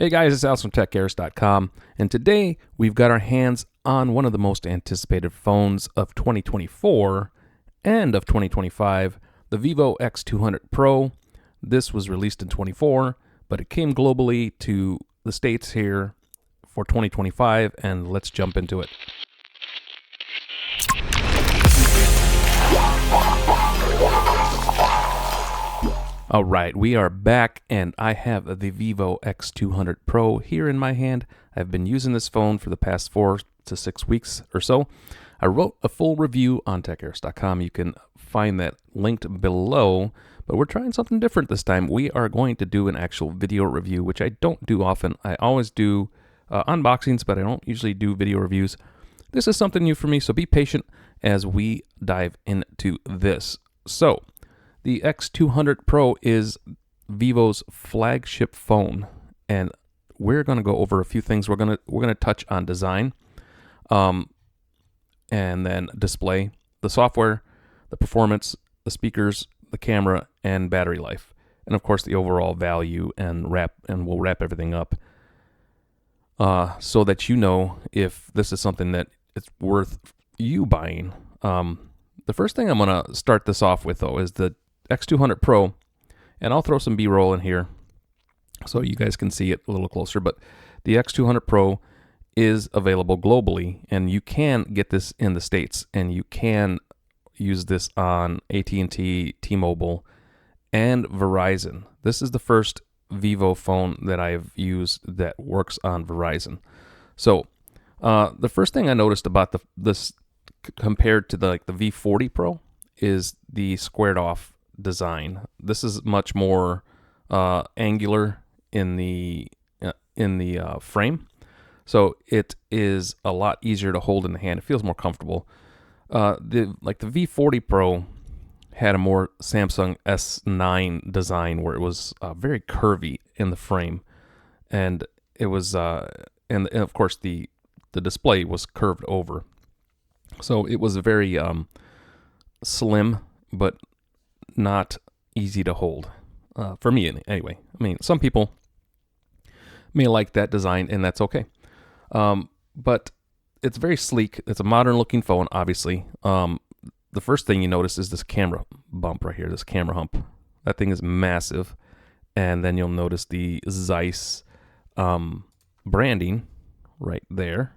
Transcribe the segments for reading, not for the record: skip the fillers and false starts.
Hey guys, it's Alex from TECHAERIS.com, and today we've got our hands on one of the most anticipated phones of 2024 and of 2025, the vivo X200 Pro. This was released in 24, but it came globally to the States here for 2025, and let's jump into it. All right, we are back, and I have the vivo X200 Pro here in my hand. I've been using this phone for the past 4 to 6 weeks or so. I wrote a full review on TECHAERIS.com. You can find that linked below, but we're trying something different this time. We are going to do an actual video review, which I don't do often. I always do unboxings, but I don't usually do video reviews. This is something new for me, so be patient as we dive into this. So, the X200 Pro is Vivo's flagship phone, and we're going to go over a few things. We're going to touch on design, and then display, the software, the performance, the speakers, the camera, and battery life, and of course the overall value. And we'll wrap everything up so that you know if this is something that it's worth you buying. The first thing I'm going to start this off with, though, is the X200 Pro, and I'll throw some B-roll in here so you guys can see it a little closer, but the X200 Pro is available globally, and you can get this in the States, and you can use this on AT&T, T-Mobile, and Verizon. This is the first Vivo phone that I've used that works on Verizon. So the first thing I noticed about this compared to the V40 Pro is the squared off design. This is much more angular in the frame, so it is a lot easier to hold in the hand. It feels more comfortable. The V40 Pro had a more Samsung S9 design where it was very curvy in the frame, and it was and of course the display was curved over, so it was very slim, but not easy to hold for me anyway. I mean, some people may like that design, and that's okay. But it's very sleek. It's a modern looking phone, obviously. The first thing you notice is this camera bump right here, this camera hump. That thing is massive. And then you'll notice the Zeiss branding right there,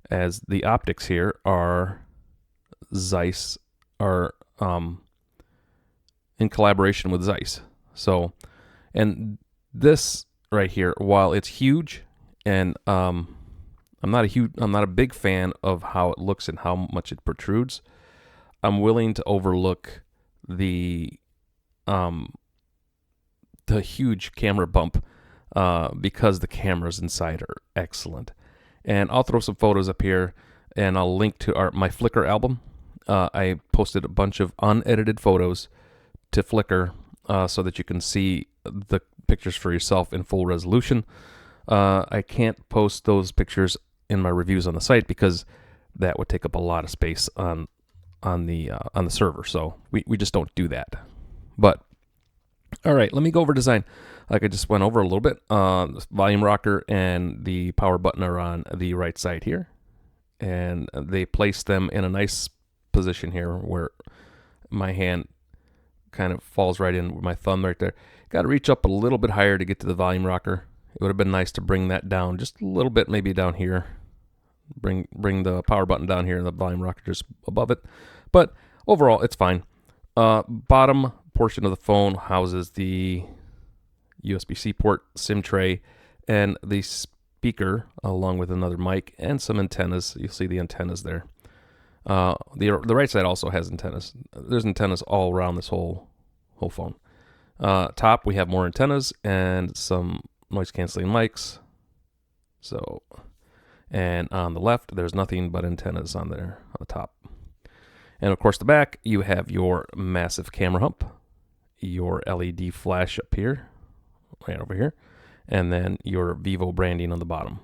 as the optics here are Zeiss, are in collaboration with Zeiss. So, and this right here, while it's huge, and I'm not a big fan of how it looks and how much it protrudes, I'm willing to overlook the huge camera bump because the cameras inside are excellent. And I'll throw some photos up here, and I'll link to my Flickr album. I posted a bunch of unedited photos to Flickr so that you can see the pictures for yourself in full resolution. I can't post those pictures in my reviews on the site because that would take up a lot of space on the server. So we just don't do that. But all right, let me go over design. Like I just went over a little bit. The volume rocker and the power button are on the right side here, and they place them in a nice position here where my hand kind of falls right in with my thumb right there. Got to reach up a little bit higher to get to the volume rocker. It would have been nice to bring that down just a little bit, maybe down here. Bring the power button down here and the volume rocker just above it. But overall, it's fine. Bottom portion of the phone houses the USB-C port, SIM tray, and the speaker, along with another mic and some antennas. You'll see the antennas there. The right side also has antennas. There's antennas all around this whole phone. Top, we have more antennas and some noise canceling mics. So, and on the left, there's nothing but antennas on there on the top. And of course, the back, you have your massive camera hump, your LED flash up here, right over here, and then your Vivo branding on the bottom.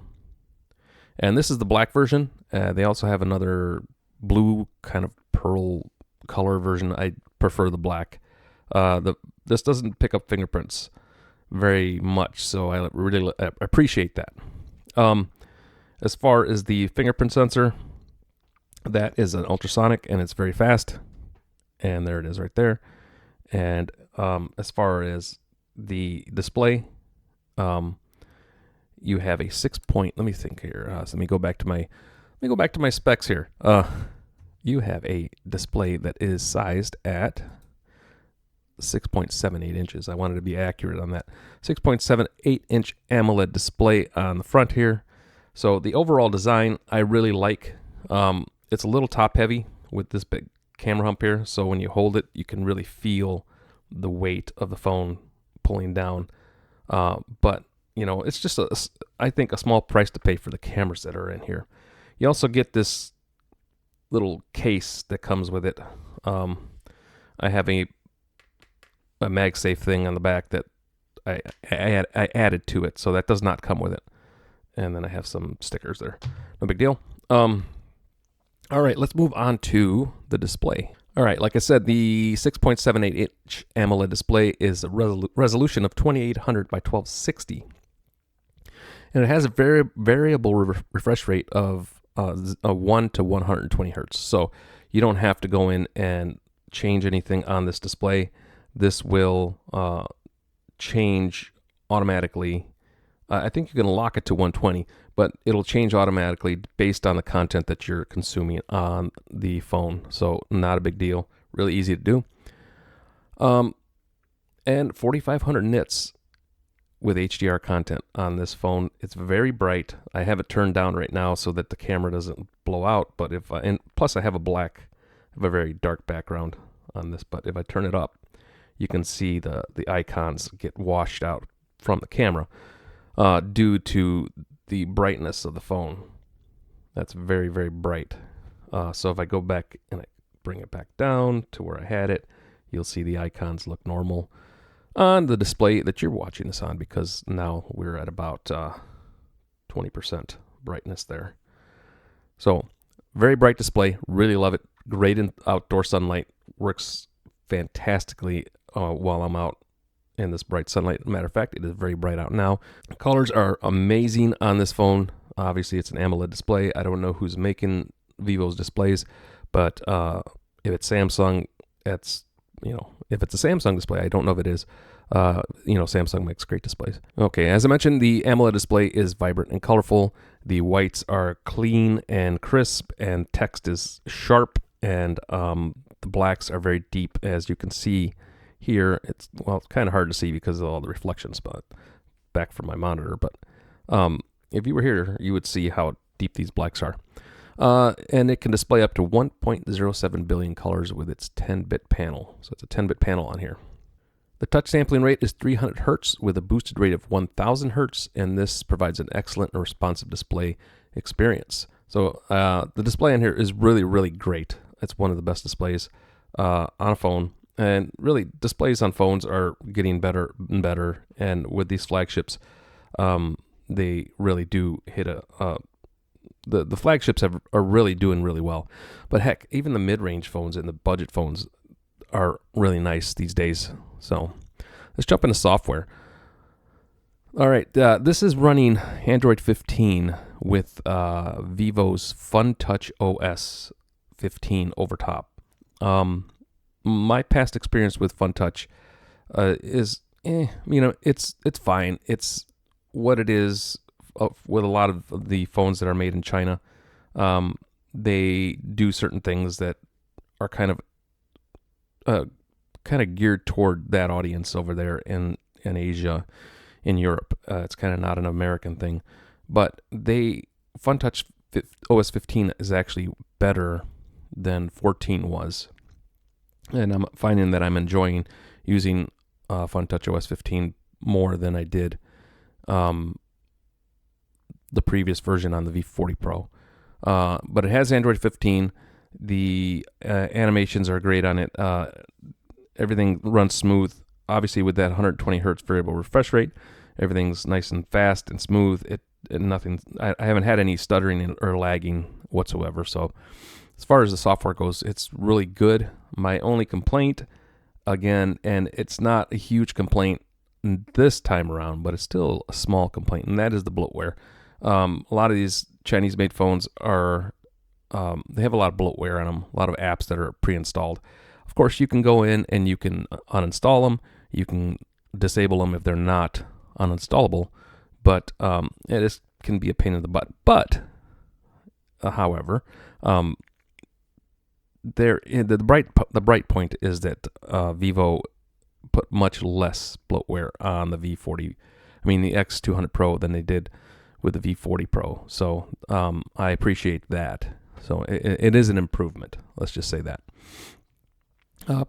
And this is the black version. They also have another blue kind of pearl color version. I prefer the black. This doesn't pick up fingerprints, very much. So I really appreciate that. As far as the fingerprint sensor, that is an ultrasonic and it's very fast. And there it is right there. And as far as the display, you have a 6-point. Let me think here. So let me go back to my specs here. You have a display that is sized at 6.78 inches. I wanted to be accurate on that. 6.78 inch AMOLED display on the front here. So the overall design I really like. It's a little top heavy with this big camera hump here. So when you hold it, you can really feel the weight of the phone pulling down. But you know, it's just I think a small price to pay for the cameras that are in here. You also get this little case that comes with it. I have a MagSafe thing on the back that I added to it, so that does not come with it. And then I have some stickers there. No big deal. All right, let's move on to the display. All right, like I said, the 6.78 inch AMOLED display is a resolution of 2800 by 1260. And it has a very variable refresh rate of 1 to 120 hertz. So you don't have to go in and change anything on this display. This will change automatically. I think you can lock it to 120, but it'll change automatically based on the content that you're consuming on the phone. So not a big deal. Really easy to do. And 4,500 nits with HDR content on this phone. It's very bright. I have it turned down right now so that the camera doesn't blow out. But and plus I have a very dark background on this. But if I turn it up, you can see the icons get washed out from the camera due to the brightness of the phone. That's very, very bright. So if I go back and I bring it back down to where I had it, you'll see the icons look normal on the display that you're watching this on, because now we're at about 20% brightness there. So very bright display. Really love it. Great in outdoor sunlight. Works fantastically while I'm out in this bright sunlight. Matter of fact, it is very bright out now. Colors are amazing on this phone. Obviously, it's an AMOLED display. I don't know who's making Vivo's displays, but if it's Samsung, that's, you know, if it's a Samsung display, I don't know if it is. Samsung makes great displays. Okay, as I mentioned, the AMOLED display is vibrant and colorful. The whites are clean and crisp, and text is sharp, and the blacks are very deep, as you can see here. It's kind of hard to see because of all the reflections, but back from my monitor. But if you were here, you would see how deep these blacks are. And it can display up to 1.07 billion colors with its 10-bit panel. So it's a 10-bit panel on here. The touch sampling rate is 300 hertz with a boosted rate of 1000 hertz, and this provides an excellent and responsive display experience. So the display on here is really, really great. It's one of the best displays on a phone. And really, displays on phones are getting better and better. And with these flagships, they really do hit the flagships are really doing really well. But heck, even the mid-range phones and the budget phones are really nice these days. So let's jump into software. All right, this is running Android 15 with Vivo's FunTouch OS 15 over top. My past experience with FunTouch is, it's fine. It's what it is with a lot of the phones that are made in China. They do certain things that are kind of geared toward that audience over there in Asia, in Europe. It's kind of not an American thing, but FunTouch OS 15 is actually better than 14 was. And I'm finding that I'm enjoying using FunTouch OS 15 more than I did the previous version on the V40 Pro. But it has Android 15. The animations are great on it. Everything runs smooth. Obviously, with that 120 hertz variable refresh rate, everything's nice and fast and smooth. I haven't had any stuttering or lagging whatsoever. So as far as the software goes, it's really good. My only complaint, again, and it's not a huge complaint, this time around, but it's still a small complaint, and that is the bloatware. A lot of these Chinese-made phones are they have a lot of bloatware on them, a lot of apps that are pre-installed. Of course, you can go in and you can uninstall them. You can disable them if they're not uninstallable, but it can be a pain in the butt. But, however, the bright point is that Vivo put much less bloatware on the the X200 Pro than they did with the V40 Pro. So I appreciate that. So it is an improvement. Let's just say that.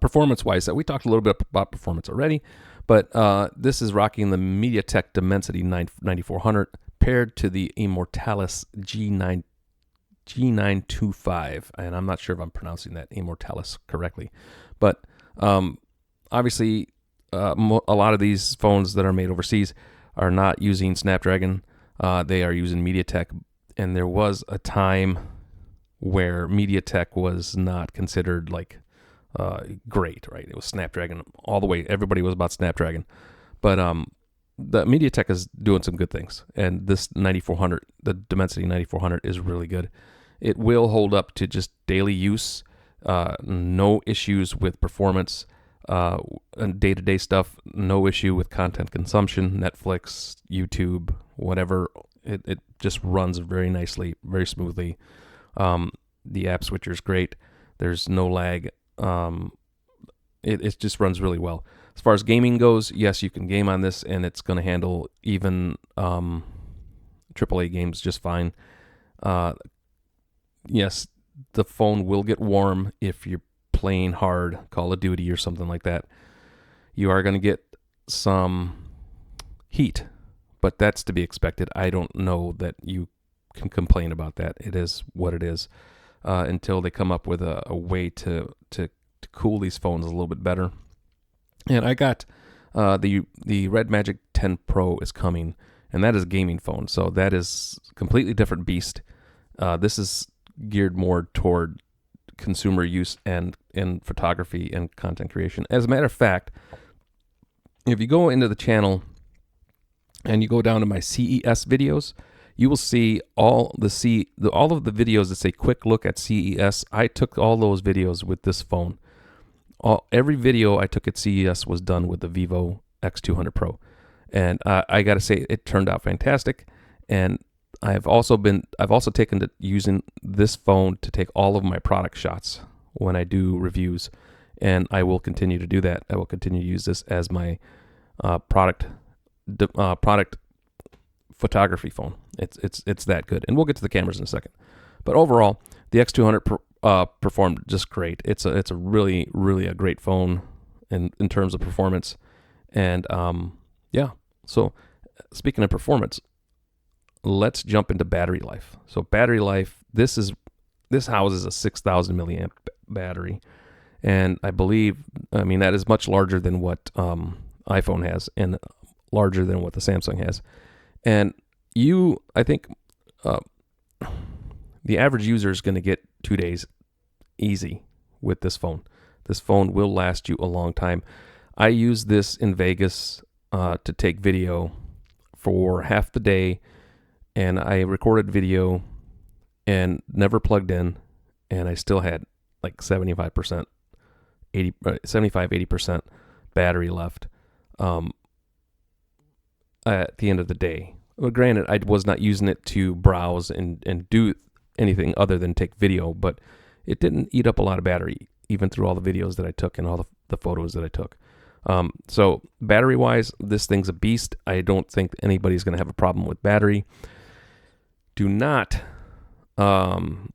Performance-wise, we talked a little bit about performance already, but this is rocking the MediaTek Dimensity 9400 paired to the Immortalis G925, and I'm not sure if I'm pronouncing that Immortalis correctly, but obviously a lot of these phones that are made overseas are not using Snapdragon. They are using MediaTek, and there was a time where MediaTek was not considered like great, right? It was Snapdragon all the way. Everybody was about Snapdragon, but the MediaTek is doing some good things, and this 9400, the Dimensity 9400, is really good. It will hold up to just daily use, no issues with performance, and day-to-day stuff, no issue with content consumption, Netflix, YouTube, whatever. It just runs very nicely, very smoothly. The app switcher is great. There's no lag. It just runs really well. As far as gaming goes, yes, you can game on this, and it's going to handle even AAA games just fine. Yes, the phone will get warm if you're playing hard Call of Duty or something like that. You are going to get some heat, but that's to be expected. I don't know that you can complain about that. It is what it is until they come up with a way to cool these phones a little bit better. And I got the Red Magic 10 Pro is coming, and that is a gaming phone. So that is a completely different beast. This is geared more toward consumer use and in photography and content creation. As a matter of fact, if you go into the channel and you go down to my CES videos, you will see all of the videos that say quick look at CES. I took all those videos with this phone. Every video I took at CES was done with the vivo X200 Pro, and I got to say it turned out fantastic. And I've also taken to using this phone to take all of my product shots when I do reviews, and I will continue to do that. I will continue to use this as my product photography phone. It's that good, and we'll get to the cameras in a second. But overall, the X200 performed just great. It's a really a great phone in terms of performance, and yeah. So speaking of performance, let's jump into battery life. So battery life, this houses a 6,000 milliamp battery, and I mean that is much larger than what iPhone has, and larger than what the Samsung has. And I think the average user is going to get 2 days easy with this phone. This phone will last you a long time. I use this in Vegas to take video for half the day, and I recorded video and never plugged in, and I still had like 75%, 80% battery left at the end of the day. Well, granted, I was not using it to browse and do anything other than take video, but it didn't eat up a lot of battery, even through all the videos that I took and all the photos that I took. So battery-wise, this thing's a beast. I don't think anybody's going to have a problem with battery. Do not, don't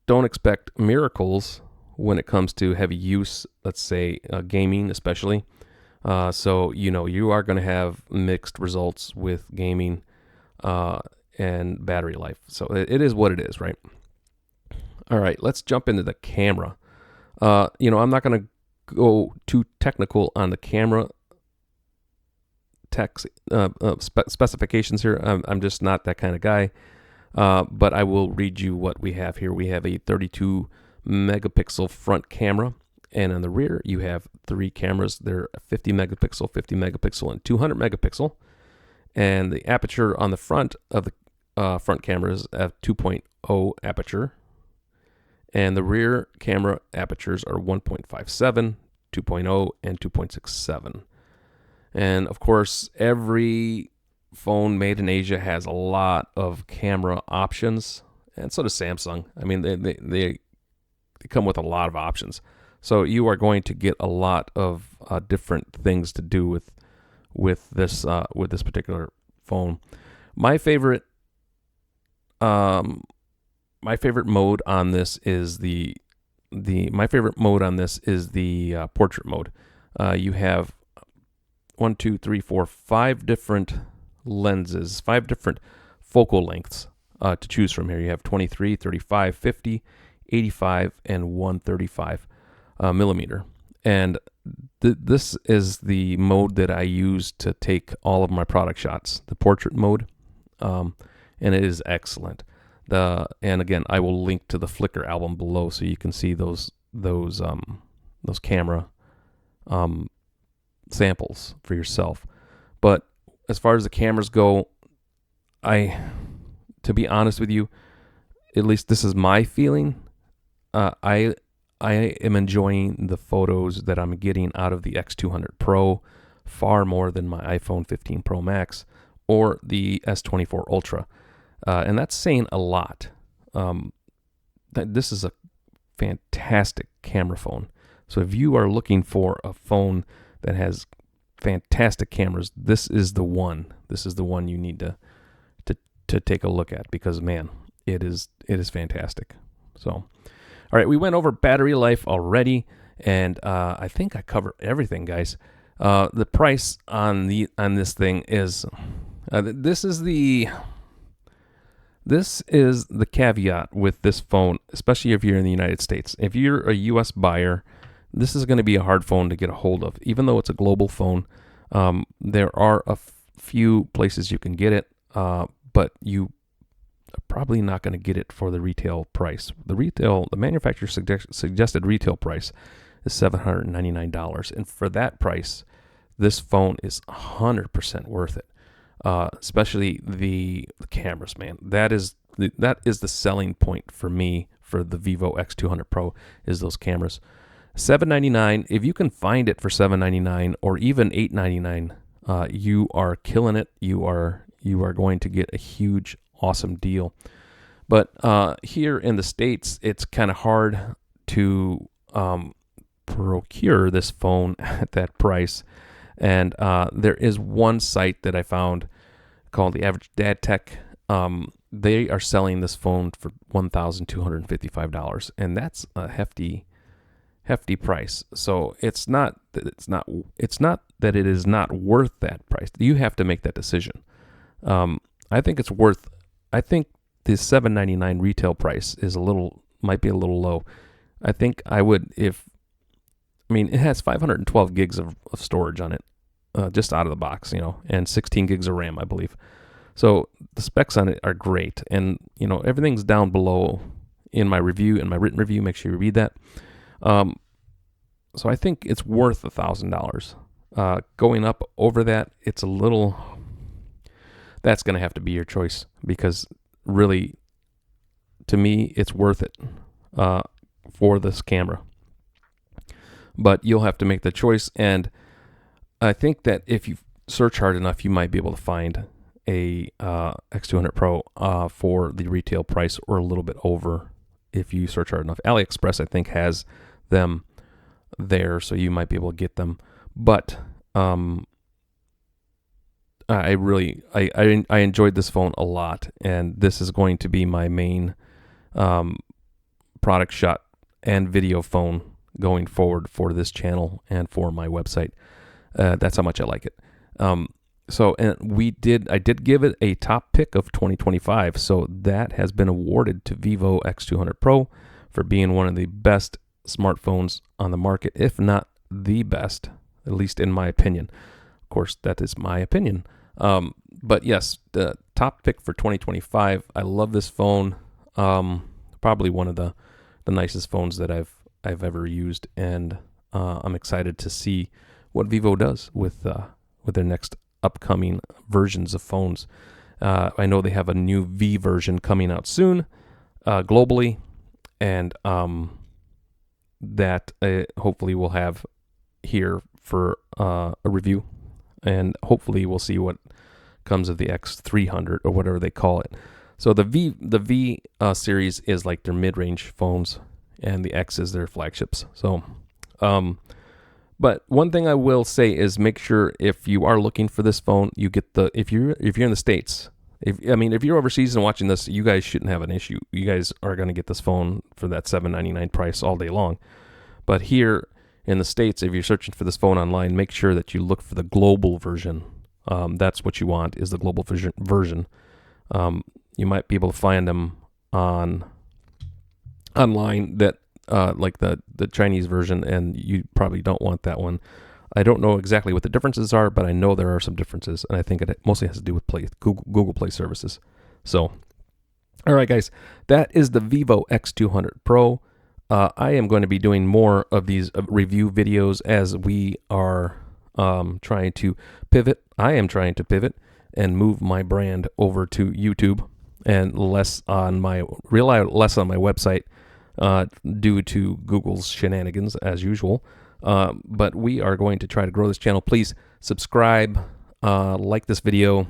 expect miracles when it comes to heavy use, let's say gaming especially. So, you are going to have mixed results with gaming and battery life. So it is what it is, right? All right, let's jump into the camera. I'm not going to go too technical on the camera specifications here. I'm just not that kind of guy. But I will read you what we have here. We have a 32 megapixel front camera, And on the rear, you have 3 cameras. They're 50 megapixel, 50 megapixel, and 200 megapixel. And the aperture on the front of the front cameras have 2.0 aperture. And the rear camera apertures are 1.57, 2.0, and 2.67. And of course, every phone made in Asia has a lot of camera options, and so does Samsung. I mean, they come with a lot of options. So you are going to get a lot of different things to do with this particular phone. My favorite mode on this is the portrait mode. You have 5 different lenses, 5 different focal lengths to choose from here. You have 23, 35, 50, 85, and 135 millimeter. And this is the mode that I use to take all of my product shots, the portrait mode, and it is excellent. And again, I will link to the Flickr album below so you can see those camera samples for yourself. But as far as the cameras go, to be honest with you, at least this is my feeling. I am enjoying the photos that I'm getting out of the X200 Pro far more than my iPhone 15 Pro Max or the S24 Ultra. And that's saying a lot. This is a fantastic camera phone. So if you are looking for a phone that has fantastic cameras, this is the one. This is the one you need to take a look at, because man, it is fantastic. So, all right, we went over battery life already, and I think I covered everything, guys. The price on this thing is this is the caveat with this phone, especially if you're in the United States. If you're a U.S. buyer, this is going to be a hard phone to get a hold of. Even though it's a global phone, there are a few places you can get it, but you are probably not going to get it for the retail price. The manufacturer suggested retail price is $799, and for that price, this phone is 100% worth it. Especially the cameras, man. That is the selling point for me for the vivo X200 Pro, is those cameras. $799. If you can find it for $799 or even $899, you are killing it. You are going to get a huge, awesome deal. But here in the States, it's kind of hard to procure this phone at that price. And there is one site that I found called the Average Dad Tech. They are selling this phone for $1,255, and that's a hefty price. So it's not that it is not worth that price. You have to make that decision. I think it's worth. I think the $799 retail price might be a little low. I think I would it has 512 gigs of storage on it, just out of the box, and 16 gigs of RAM, I believe. So the specs on it are great, and everything's down below in my review, in my written review. Make sure you read that. So I think it's worth $1,000. Going up over that, it's a little. That's going to have to be your choice, because really, to me, it's worth it for this camera. But you'll have to make the choice, and I think that if you search hard enough, you might be able to find a X200 Pro for the retail price or a little bit over if you search hard enough. AliExpress, I think, has them there, so you might be able to get them. But I enjoyed this phone a lot, and this is going to be my main product shot and video phone going forward for this channel and for my website. That's how much I like it. I did give it a top pick of 2025. So that has been awarded to vivo X200 Pro for being one of the best smartphones on the market, if not the best, at least in my opinion. Of course, that is my opinion. But yes, the top pick for 2025. I love this phone. Probably one of the nicest phones that I've ever used, and I'm excited to see what Vivo does with their next upcoming versions of phones. I know they have a new V version coming out soon, globally, and that hopefully we'll have here for a review, and hopefully we'll see what comes of the X300 or whatever they call it. So the V series is like their mid-range phones, and the X is their flagships. So, but one thing I will say is make sure if you are looking for this phone, you get if you're in the States. If you're overseas and watching this, you guys shouldn't have an issue. You guys are going to get this phone for that $799 price all day long. But here in the States, if you're searching for this phone online, make sure that you look for the global version. That's what you want, is the global version. You might be able to find them online that like the Chinese version, and you probably don't want that one. I don't know exactly what the differences are, but I know there are some differences, and I think it mostly has to do with Google Play services. So, all right, guys, that is the vivo X200 Pro. I am going to be doing more of these review videos as we are trying to pivot. I am trying to pivot and move my brand over to YouTube and less on my website due to Google's shenanigans as usual. But we are going to try to grow this channel. Please subscribe, like this video,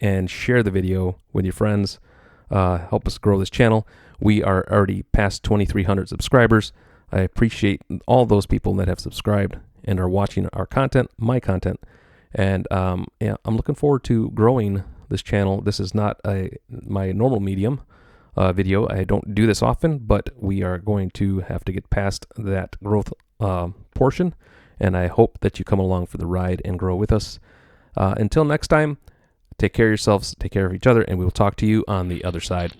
and share the video with your friends. Help us grow this channel. We are already past 2,300 subscribers. I appreciate all those people that have subscribed and are watching our content, my content. And yeah, I'm looking forward to growing this channel. This is not my normal medium video. I don't do this often, but we are going to have to get past that growth portion, and I hope that you come along for the ride and grow with us. Until next time, take care of yourselves, take care of each other, and we will talk to you on the other side.